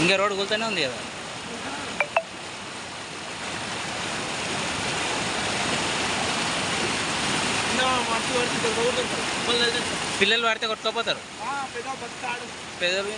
ఇంకా రోడ్డు కూలుతూనే ఉంది కదా. పిల్లలు పడితే కొట్టుకోపోతారు. పెద్దలు